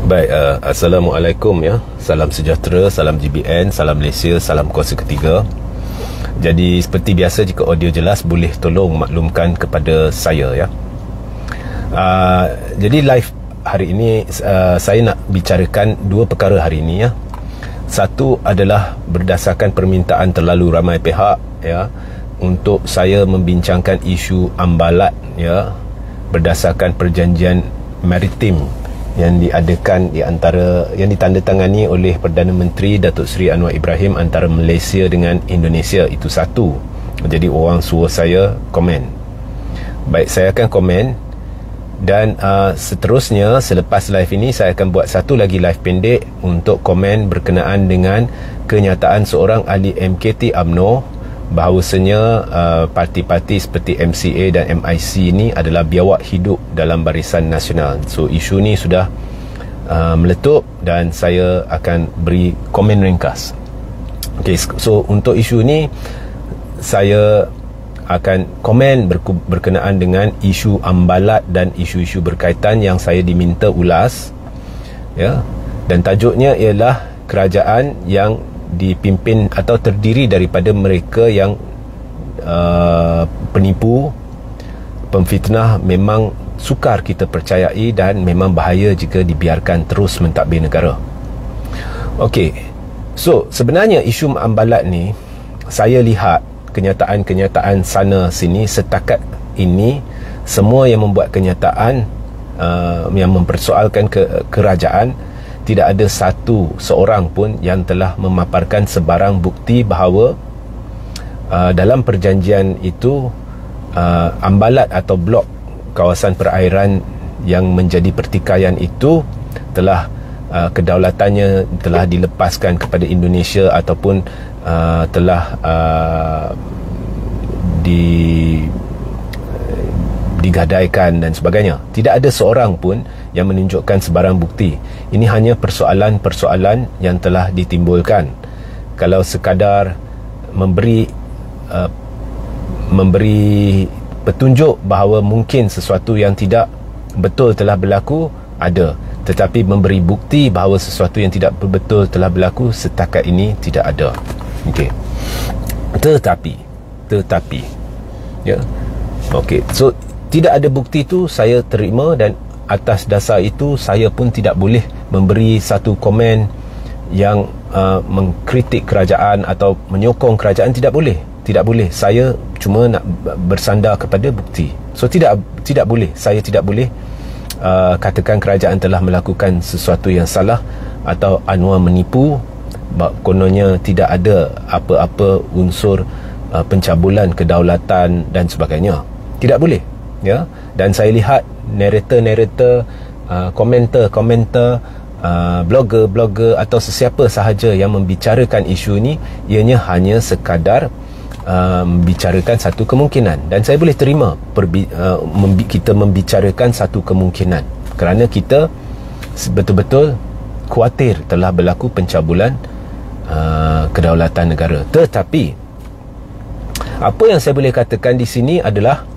Baik, Assalamualaikum ya. Salam sejahtera, salam GBN, salam Malaysia, salam kuasa ketiga. Jadi seperti biasa, jika audio jelas boleh tolong maklumkan kepada saya ya. Jadi live hari ini saya nak bicarakan dua perkara hari ini ya. Satu adalah berdasarkan permintaan terlalu ramai pihak ya, untuk saya membincangkan isu ambalat ya, berdasarkan perjanjian maritim yang diadakan di antara, yang ditandatangani oleh Perdana Menteri Datuk Seri Anwar Ibrahim antara Malaysia dengan Indonesia. Itu satu. Jadi orang suruh saya komen. Baik, saya akan komen. Dan seterusnya selepas live ini saya akan buat satu lagi live pendek untuk komen berkenaan dengan kenyataan seorang ahli MKT UMNO bahawasanya parti-parti seperti MCA dan MIC ini adalah biawak hidup dalam Barisan Nasional. So isu ni sudah meletup dan saya akan beri komen ringkas. Okay, so untuk isu ni saya akan komen berkenaan dengan isu ambalat dan isu-isu berkaitan yang saya diminta ulas ya. Dan tajuknya ialah kerajaan yang dipimpin atau terdiri daripada mereka yang penipu, pemfitnah memang sukar kita percayai dan memang bahaya jika dibiarkan terus mentadbir negara. Okey. So sebenarnya isu ambalat ni, saya lihat kenyataan-kenyataan sana sini setakat ini, semua yang membuat kenyataan yang mempersoalkan kerajaan, tidak ada seorang pun yang telah memaparkan sebarang bukti bahawa dalam perjanjian itu ambalat atau blok kawasan perairan yang menjadi pertikaian itu telah kedaulatannya telah dilepaskan kepada Indonesia ataupun telah digadaikan dan sebagainya. Tidak ada seorang pun yang menunjukkan sebarang bukti. Ini hanya persoalan-persoalan yang telah ditimbulkan. Kalau sekadar memberi petunjuk bahawa mungkin sesuatu yang tidak betul telah berlaku, ada. Tetapi memberi bukti bahawa sesuatu yang tidak betul telah berlaku, setakat ini tidak ada. Okey. Tetapi ya. Okey. So tidak ada bukti tu saya terima, dan atas dasar itu saya pun tidak boleh memberi satu komen yang mengkritik kerajaan atau menyokong kerajaan. Tidak boleh. Saya cuma nak bersandar kepada bukti. So tidak boleh. Saya tidak boleh katakan kerajaan telah melakukan sesuatu yang salah atau Anwar menipu, kononnya tidak ada apa-apa unsur pencabulan kedaulatan dan sebagainya. Tidak boleh ya. Dan saya lihat narrator, komentar, blogger atau sesiapa sahaja yang membicarakan isu ini, ianya hanya sekadar membicarakan satu kemungkinan, dan saya boleh terima kita membicarakan satu kemungkinan kerana kita betul-betul khuatir telah berlaku pencabulan kedaulatan negara. Tetapi apa yang saya boleh katakan di sini adalah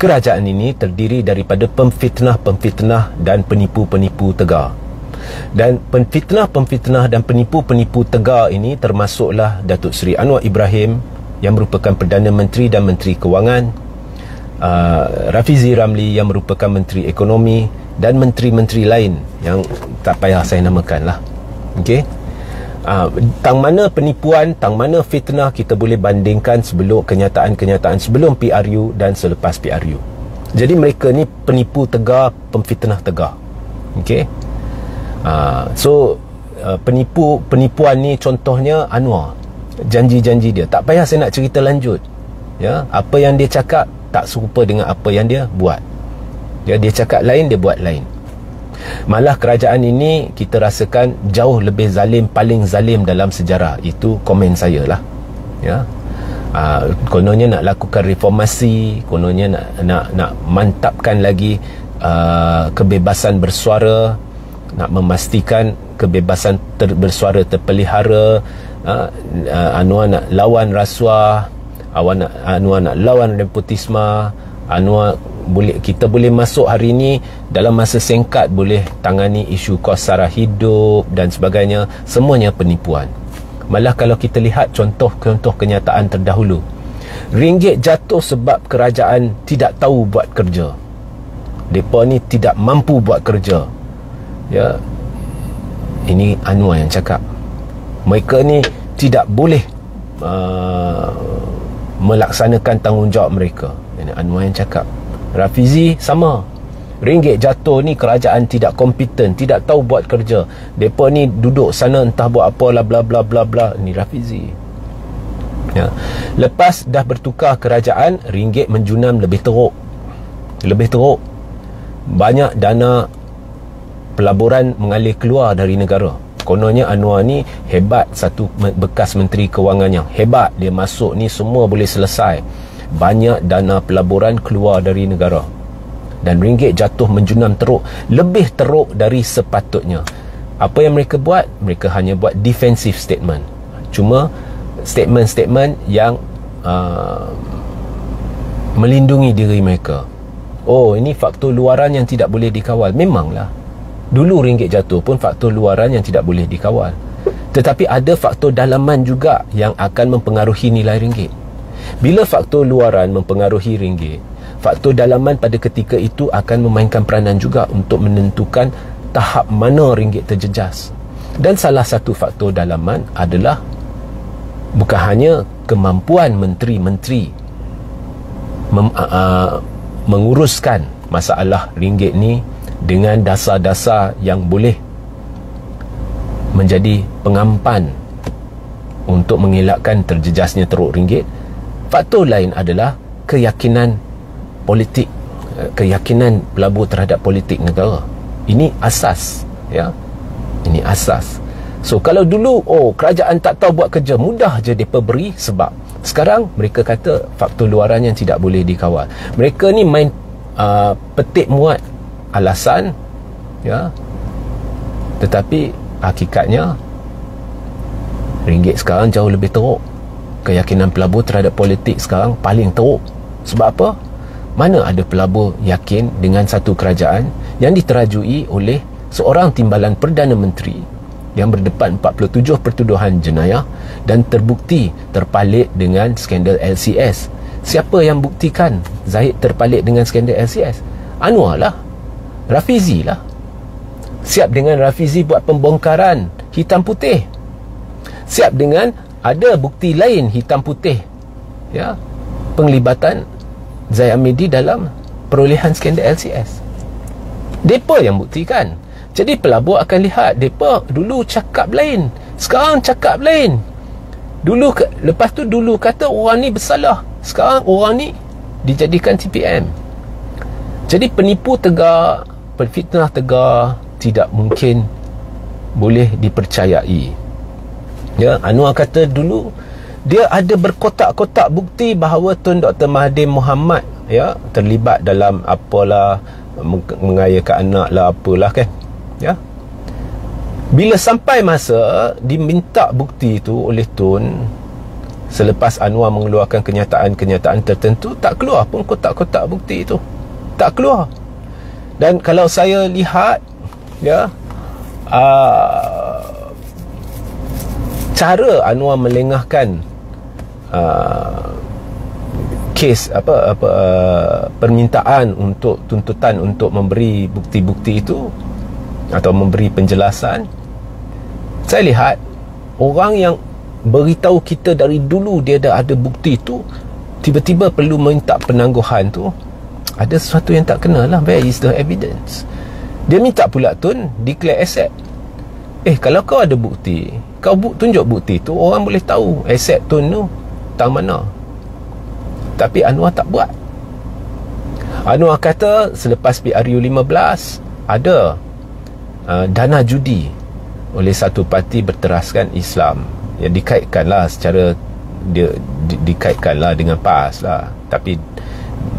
kerajaan ini terdiri daripada pemfitnah dan penipu-penipu tegar. Dan pemfitnah dan penipu-penipu tegar ini termasuklah Datuk Seri Anwar Ibrahim yang merupakan Perdana Menteri dan Menteri Kewangan, Rafizi Ramli yang merupakan Menteri Ekonomi, dan menteri-menteri lain yang tak payah saya namakan lah. Okey. Tang mana penipuan, tang mana fitnah, kita boleh bandingkan sebelum kenyataan-kenyataan sebelum PRU dan selepas PRU. Jadi mereka ni penipu tegar, pemfitnah tegar. Okey. Penipuan ni contohnya Anwar, janji-janji dia, tak payah saya nak cerita lanjut ya. Apa yang dia cakap tak serupa dengan apa yang dia buat ya. Dia cakap lain, dia buat lain. Malah kerajaan ini kita rasakan jauh lebih zalim, paling zalim dalam sejarah. Itu komen saya lah ya. Kononnya nak lakukan reformasi, kononnya nak mantapkan lagi kebebasan bersuara, nak memastikan kebebasan bersuara terpelihara. Anwar nak lawan rasuah, Anwar nak lawan nepotisme, Anwar kita boleh masuk hari ni dalam masa singkat boleh tangani isu kos sara hidup dan sebagainya. Semuanya penipuan. Malah kalau kita lihat contoh-contoh kenyataan terdahulu, ringgit jatuh sebab kerajaan tidak tahu buat kerja. Mereka ni tidak mampu buat kerja. Ya, ini Anwar yang cakap. Mereka ni tidak boleh melaksanakan tanggungjawab mereka. Ini Anwar yang cakap. Rafizi sama. Ringgit jatuh ni kerajaan tidak kompeten, tidak tahu buat kerja. Mereka ni duduk sana entah buat apa lah, bla bla bla bla. Ini Rafizi. Ya. Lepas dah bertukar kerajaan, ringgit menjunam lebih teruk. Lebih teruk. Banyak dana pelaburan mengalir keluar dari negara. Kononnya Anwar ni hebat, satu bekas menteri kewangannya. Hebat, dia masuk ni semua boleh selesai. Banyak dana pelaburan keluar dari negara. Dan ringgit jatuh menjunam teruk. Lebih teruk dari sepatutnya. Apa yang mereka buat? Mereka hanya buat defensive statement. Cuma statement-statement yang melindungi diri mereka. Oh, ini faktor luaran yang tidak boleh dikawal. Memanglah. Dulu ringgit jatuh pun faktor luaran yang tidak boleh dikawal. Tetapi ada faktor dalaman juga yang akan mempengaruhi nilai ringgit. Bila faktor luaran mempengaruhi ringgit, faktor dalaman pada ketika itu akan memainkan peranan juga untuk menentukan tahap mana ringgit terjejas. Dan salah satu faktor dalaman adalah bukan hanya kemampuan menteri-menteri menguruskan masalah ringgit ni dengan dasar-dasar yang boleh menjadi pengampan untuk mengelakkan terjejasnya teruk ringgit. Faktor lain adalah keyakinan politik, keyakinan pelabur terhadap politik negara. Ini asas, ya. Ini asas. So kalau dulu kerajaan tak tahu buat kerja, mudah je mereka beri sebab. Sekarang mereka kata faktor luaran yang tidak boleh dikawal. Mereka ni main petik muat alasan, ya. Tetapi hakikatnya ringgit sekarang jauh lebih teruk. Keyakinan pelabur terhadap politik sekarang paling teruk. Sebab apa? Mana ada pelabur yakin dengan satu kerajaan yang diterajui oleh seorang timbalan Perdana Menteri yang berdepan 47 pertuduhan jenayah dan terbukti terpalit dengan skandal LCS. Siapa yang buktikan Zahid terpalit dengan skandal LCS? Anwar lah, Rafizi lah. Siap dengan Rafizi buat pembongkaran hitam putih. Siap dengan ada bukti lain hitam putih, ya, penglibatan Zahid Hamidi dalam perolehan skandal LCS. Depa yang buktikan. Jadi pelabur akan lihat depa dulu cakap lain, sekarang cakap lain. Dulu lepas tu dulu kata orang ni bersalah, sekarang orang ni dijadikan TPM. Jadi penipu tegar, penfitnah tegar tidak mungkin boleh dipercayai. Ya, Anwar kata dulu dia ada berkotak-kotak bukti bahawa Tun Dr. Mahathir Mohamad, ya, terlibat dalam apalah, mengayakan anak lah, apalah kan, ya. Bila sampai masa diminta bukti itu oleh Tun, selepas Anwar mengeluarkan kenyataan-kenyataan tertentu, tak keluar pun kotak-kotak bukti itu, tak keluar. Dan kalau saya lihat, ya, cara Anwar melengahkan kes permintaan untuk tuntutan untuk memberi bukti-bukti itu atau memberi penjelasan, saya lihat orang yang beritahu kita dari dulu dia dah ada bukti itu, tiba-tiba perlu minta penangguhan tu, ada sesuatu yang tak kena lah. Where is the evidence? Dia minta pula Tun declare asset. Kalau kau ada bukti, kau tunjuk bukti tu, orang boleh tahu aset Tun tu tang mana. Tapi Anwar tak buat. Anwar kata selepas PRU 15 ada dana judi oleh satu parti berteraskan Islam, yang dikaitkanlah secara dikaitkanlah dengan PAS lah, tapi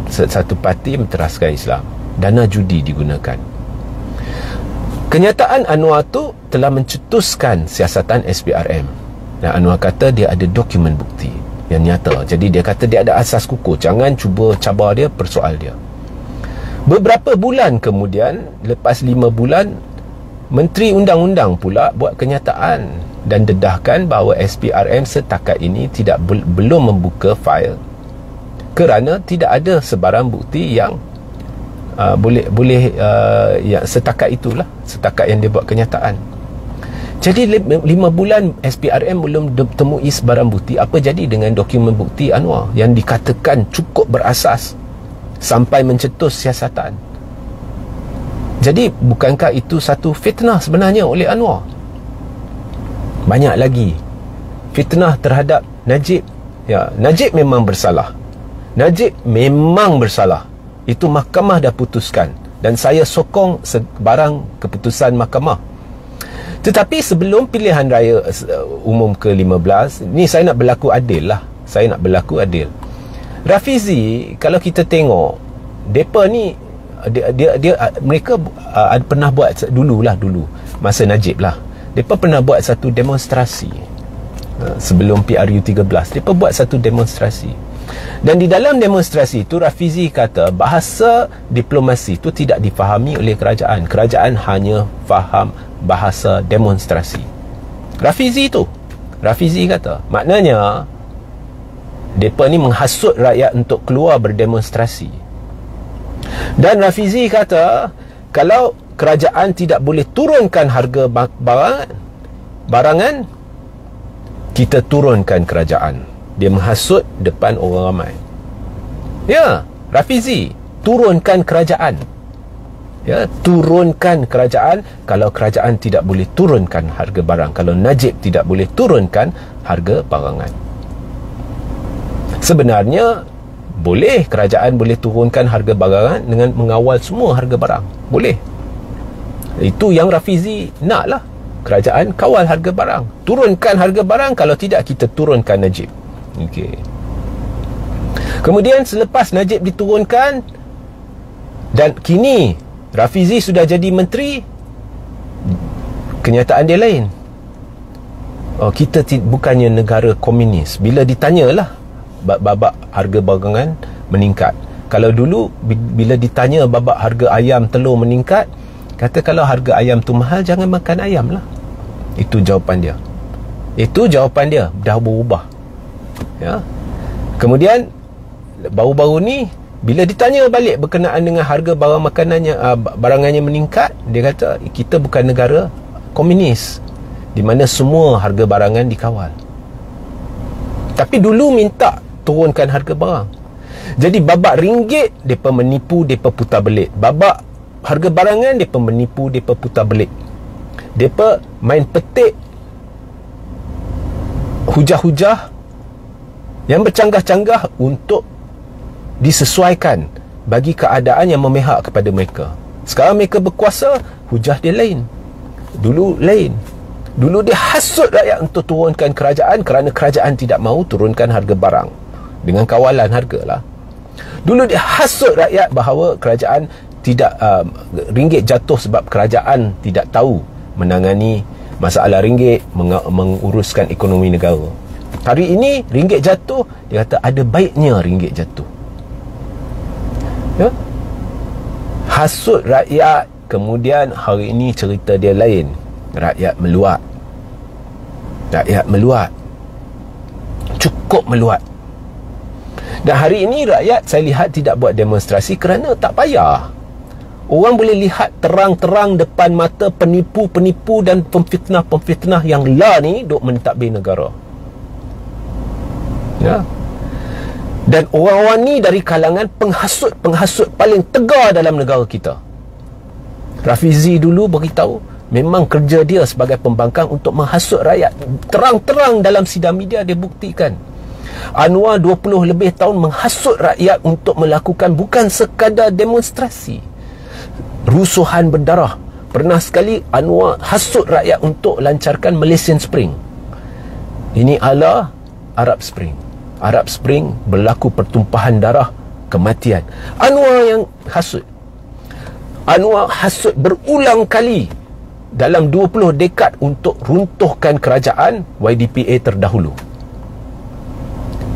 satu parti berteraskan Islam, dana judi digunakan. Kenyataan Anwar tu telah mencetuskan siasatan SPRM. Dan Anwar kata dia ada dokumen bukti yang nyata. Jadi dia kata dia ada asas kukuh. Jangan cuba cabar dia, persoal dia. Beberapa bulan kemudian, lepas 5 bulan, Menteri Undang-Undang pula buat kenyataan dan dedahkan bahawa SPRM setakat ini belum membuka fail kerana tidak ada sebarang bukti yang yang setakat itulah, setakat yang dia buat kenyataan. Jadi 5 bulan SPRM belum temui sebarang bukti. Apa jadi dengan dokumen bukti Anwar yang dikatakan cukup berasas sampai mencetus siasatan? Jadi bukankah itu satu fitnah sebenarnya oleh Anwar? Banyak lagi fitnah terhadap Najib. Ya, Najib memang bersalah. Najib memang bersalah. Itu mahkamah dah putuskan dan saya sokong sebarang keputusan mahkamah. Tetapi sebelum pilihan raya umum ke-15 ni, saya nak berlaku adil lah. Saya nak berlaku adil. Rafizi, kalau kita tengok depa ni, mereka pernah buat dulu masa Najib lah, depa pernah buat satu demonstrasi sebelum PRU 13. Depa buat satu demonstrasi, dan di dalam demonstrasi itu Rafizi kata bahasa diplomasi itu tidak difahami oleh kerajaan. Kerajaan hanya faham bahasa demonstrasi. Rafizi kata, maknanya depa ni menghasut rakyat untuk keluar berdemonstrasi. Dan Rafizi kata kalau kerajaan tidak boleh turunkan harga barangan, kita turunkan kerajaan. Dia menghasut depan orang ramai. Ya, Rafizi, turunkan kerajaan. Ya, turunkan kerajaan. Kalau kerajaan tidak boleh turunkan harga barang, kalau Najib tidak boleh turunkan harga barangan. Sebenarnya boleh, kerajaan boleh turunkan harga barangan dengan mengawal semua harga barang. Boleh. Itu yang Rafizi nak lah. Kerajaan kawal harga barang, turunkan harga barang. Kalau tidak, kita turunkan Najib. Okey. Kemudian selepas Najib diturunkan dan kini Rafizi sudah jadi menteri, kenyataan dia lain. Kita bukannya negara komunis. Bila ditanyalah babak harga barangan meningkat. Kalau dulu bila ditanya babak harga ayam telur meningkat, kata kalau harga ayam tu mahal, jangan makan ayam lah. Itu jawapan dia. Dah berubah. Ya. Kemudian baru-baru ni bila ditanya balik berkenaan dengan harga barang makanannya, barangannya meningkat, dia kata kita bukan negara komunis di mana semua harga barangan dikawal. Tapi dulu minta turunkan harga barang. Jadi babak ringgit depa menipu, depa putar belit. Babak harga barangan depa menipu, depa putar belit. Depa main petik hujah-hujah yang bercanggah-canggah untuk disesuaikan bagi keadaan yang memihak kepada mereka. Sekarang mereka berkuasa, hujah dia lain. Dulu lain. Dulu dia hasut rakyat untuk turunkan kerajaan kerana kerajaan tidak mahu turunkan harga barang dengan kawalan harga lah. Dulu dia hasut rakyat bahawa kerajaan tidak ringgit jatuh sebab kerajaan tidak tahu menangani masalah ringgit, menguruskan ekonomi negara. Hari ini ringgit jatuh, dia kata ada baiknya ringgit jatuh. Ya? Hasut rakyat. Kemudian hari ini cerita dia lain. Rakyat meluat. Cukup meluat. Dan hari ini rakyat saya lihat tidak buat demonstrasi kerana tak payah. Orang boleh lihat terang-terang depan mata penipu-penipu dan pemfitnah-pemfitnah yang ni duk mentadbir negara. Ya. Dan orang-orang ni dari kalangan penghasut paling tegar dalam negara kita. Rafizi dulu beritahu memang kerja dia sebagai pembangkang untuk menghasut rakyat. Terang-terang dalam sidang media dia buktikan. Anwar 20 lebih tahun menghasut rakyat untuk melakukan bukan sekadar demonstrasi, rusuhan berdarah. Pernah sekali Anwar hasut rakyat untuk lancarkan Malaysian Spring. Ini ala Arab Spring. Arab Spring berlaku pertumpahan darah, kematian. Anwar yang hasut. Anwar hasut berulang kali dalam 20 dekad untuk runtuhkan kerajaan YDPA terdahulu.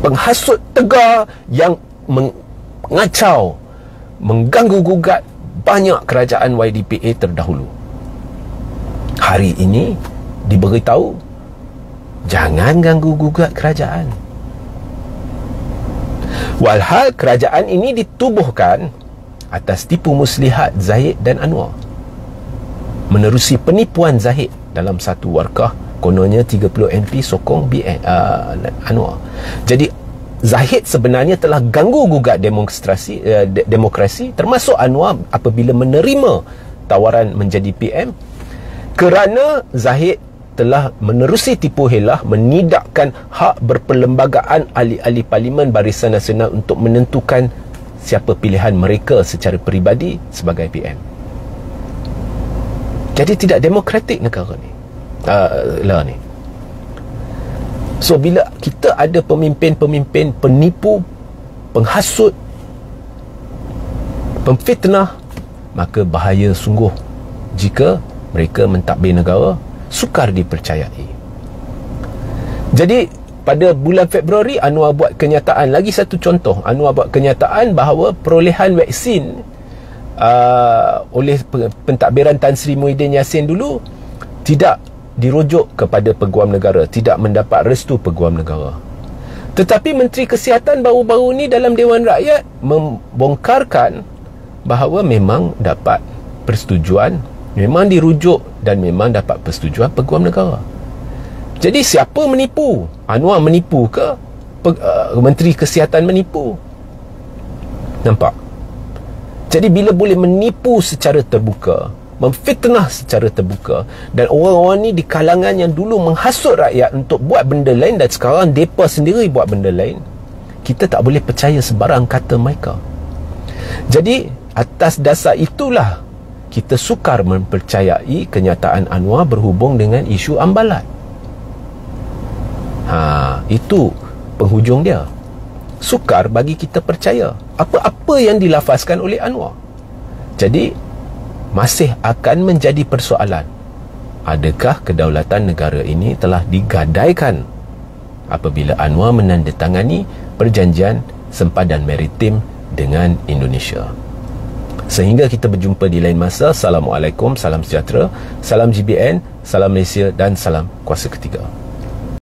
Penghasut tegar yang mengacau mengganggu-gugat banyak kerajaan YDPA terdahulu. Hari ini diberitahu jangan ganggu-gugat kerajaan. Walhal kerajaan ini ditubuhkan atas tipu muslihat Zahid dan Anwar, menerusi penipuan Zahid dalam satu warkah, kononnya 30 MP sokong Anwar. Jadi Zahid sebenarnya telah ganggu-gugat demokrasi, termasuk Anwar apabila menerima tawaran menjadi PM, kerana Zahid telah menerusi tipu helah, menidakkan hak berperlembagaan ahli-ahli Parlimen Barisan Nasional untuk menentukan siapa pilihan mereka secara peribadi sebagai PM. Jadi tidak demokratik negara ni. Ni. So bila kita ada pemimpin-pemimpin penipu, penghasut, pemfitnah, maka bahaya sungguh jika mereka mentadbir negara sukar dipercayai. Jadi pada bulan Februari Anwar buat kenyataan, lagi satu contoh, Anwar buat kenyataan bahawa perolehan vaksin oleh pentadbiran Tan Sri Muhyiddin Yassin dulu tidak dirujuk kepada Peguam Negara, tidak mendapat restu Peguam Negara. Tetapi Menteri Kesihatan baru-baru ni dalam Dewan Rakyat membongkarkan bahawa memang dapat persetujuan, memang dirujuk dan memang dapat persetujuan Peguam Negara. Jadi siapa menipu? Anwar menipu ke? Menteri Kesihatan menipu? Nampak? Jadi bila boleh menipu secara terbuka, memfitnah secara terbuka, dan orang-orang ni di kalangan yang dulu menghasut rakyat untuk buat benda lain dan sekarang mereka sendiri buat benda lain, kita tak boleh percaya sebarang kata mereka. Jadi atas dasar itulah kita sukar mempercayai kenyataan Anwar berhubung dengan isu ambalat. Itu penghujung dia. Sukar bagi kita percaya apa-apa yang dilafazkan oleh Anwar. Jadi masih akan menjadi persoalan, adakah kedaulatan negara ini telah digadaikan apabila Anwar menandatangani perjanjian sempadan maritim dengan Indonesia. Sehingga kita berjumpa di lain masa. Assalamualaikum, salam sejahtera, salam GBN, salam Malaysia dan salam kuasa ketiga.